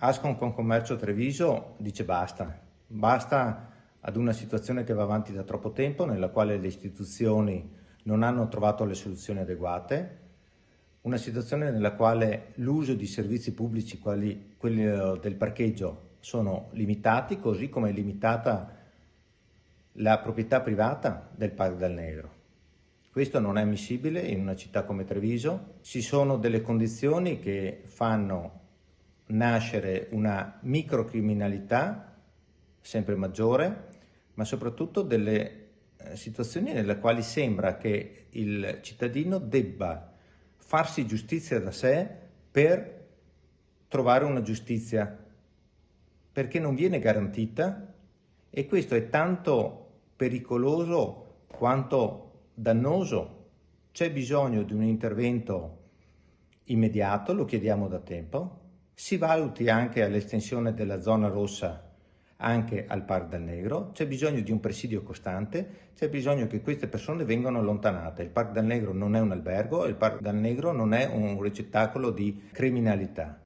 Ascom Confcommercio Treviso dice basta ad una situazione che va avanti da troppo tempo, nella quale le istituzioni non hanno trovato le soluzioni adeguate, una situazione nella quale l'uso di servizi pubblici quali quelli del parcheggio sono limitati, così come è limitata la proprietà privata del Parco del Negro. Questo non è ammissibile in una città come Treviso. Ci sono delle condizioni che fanno nascere una microcriminalità sempre maggiore, ma soprattutto delle situazioni nelle quali sembra che il cittadino debba farsi giustizia da sé per trovare una giustizia, perché non viene garantita, e questo è tanto pericoloso quanto dannoso. C'è bisogno di un intervento immediato, lo chiediamo da tempo. Si valuti anche all'estensione della zona rossa anche al Parco del Negro, c'è bisogno di un presidio costante, c'è bisogno che queste persone vengano allontanate. Il Parco del Negro non è un albergo, il Parco del Negro non è un ricettacolo di criminalità.